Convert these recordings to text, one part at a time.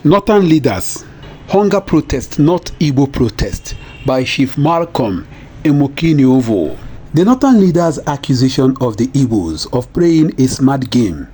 Northern leaders, hunger protest, not Igbo protest, by Chief Malcolm Emokiniovo. The Northern leaders' accusation of the Igbos of playing a smart game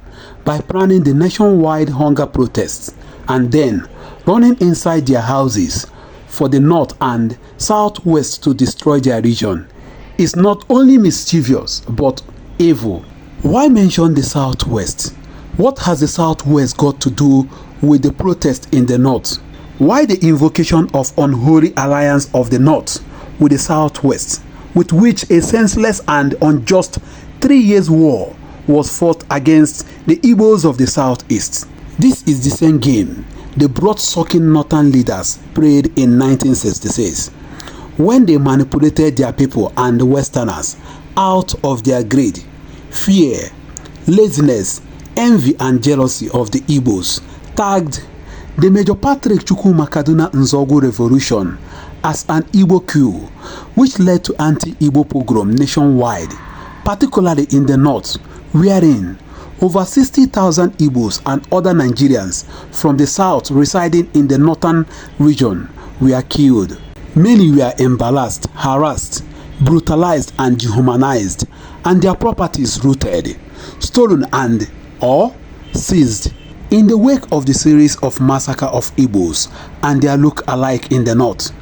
by planning the nationwide hunger protests and then running inside their houses for the North and Southwest to destroy their region is not only mischievous but evil. Why mention the Southwest? What has the Southwest got to do with the protest in the North? Why the invocation of unholy alliance of the North with the Southwest, with which a senseless and unjust 3 years war was fought against the Igbos of the Southeast? This is the same game the blood-sucking Northern leaders played in 1966 when they manipulated their people and the Westerners out of their greed, fear, laziness, envy and jealousy of the Igbos, tagged the Major Patrick Chukwuma Kaduna Nzogu revolution as an Igbo coup, which led to anti-Igbo pogrom nationwide, particularly in the North, wherein over 60,000 Igbos and other Nigerians from the South residing in the northern region were killed. Many were embarrassed, harassed, brutalized and dehumanized, and their properties looted, stolen and or seized. In the wake of the series of massacre of Igbos and their look-alike in the North,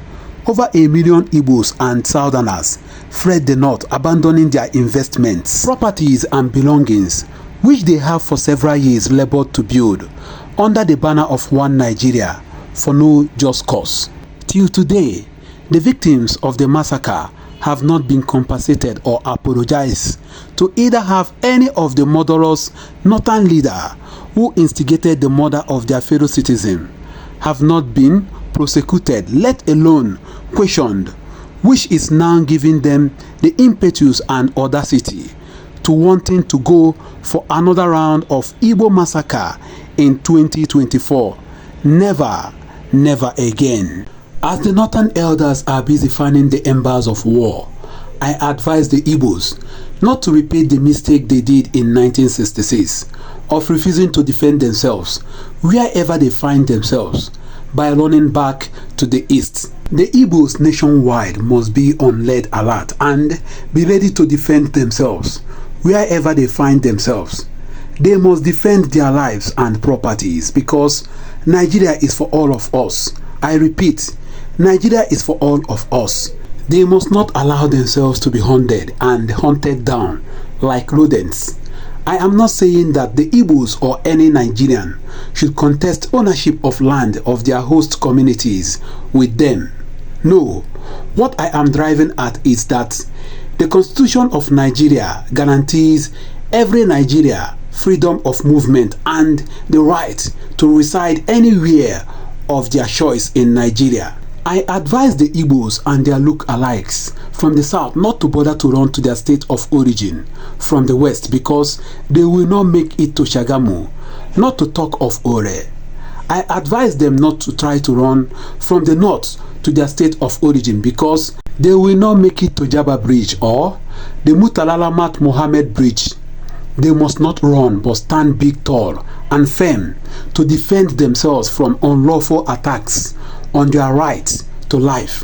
over 1 million Igbos and Southerners fled the North, abandoning their investments, properties and belongings, which they have for several years labored to build, under the banner of one Nigeria, for no just cause. Till today, the victims of the massacre have not been compensated or apologized to either have any of the murderous Northern leader who instigated the murder of their fellow citizen, have not been prosecuted, let alone questioned, which is now giving them the impetus and audacity to wanting to go for another round of Igbo massacre in 2024. Never, never again. As the Northern elders are busy fanning the embers of war, I advise the Igbos not to repeat the mistake they did in 1966 of refusing to defend themselves wherever they find themselves by running back to the east. The Igbos nationwide must be on red alert and be ready to defend themselves wherever they find themselves. They must defend their lives and properties because Nigeria is for all of us. I repeat, Nigeria is for all of us. They must not allow themselves to be hunted and hunted down like rodents. I am not saying that the Igbos or any Nigerian should contest ownership of land of their host communities with them. No, what I am driving at is that the Constitution of Nigeria guarantees every Nigeria freedom of movement and the right to reside anywhere of their choice in Nigeria. I advise the Igbos and their look-alikes from the South not to bother to run to their state of origin from the West because they will not make it to Shagamu, not to talk of Ore. I advise them not to try to run from the North to their state of origin because they will not make it to Jaba Bridge or the Mutalala Mat Mohammed Bridge. They must not run but stand big, tall and firm to defend themselves from unlawful attacks on their right to life,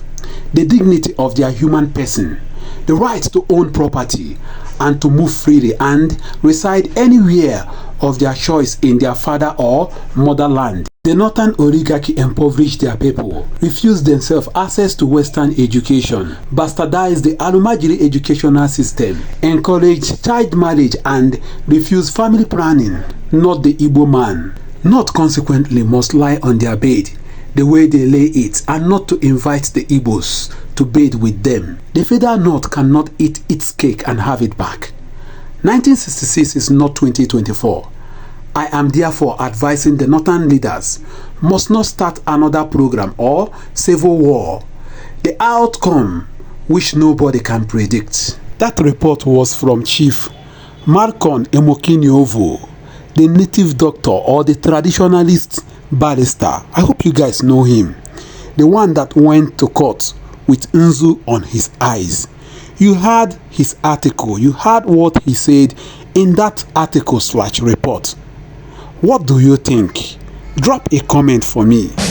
the dignity of their human person, the right to own property and to move freely and reside anywhere of their choice in their father or motherland. The Northern oligarchy impoverished their people, refused themselves access to Western education, bastardized the Alumajiri educational system, encouraged child marriage and refused family planning. Not the Igbo man. Not consequently must lie on their bed the way they lay it and not to invite the Igbos to bed with them. The Federal North cannot eat its cake and have it back. 1966 is not 2024. I am therefore advising the Northern leaders must not start another program or civil war, the outcome which nobody can predict. That report was from Chief Malcolm Emokiniovo, the native doctor or the traditionalist barrister. I hope you guys know him. The one that went to court with Nzu on his eyes. You heard his article. You heard what he said in that article/report. What do you think? Drop a comment for me.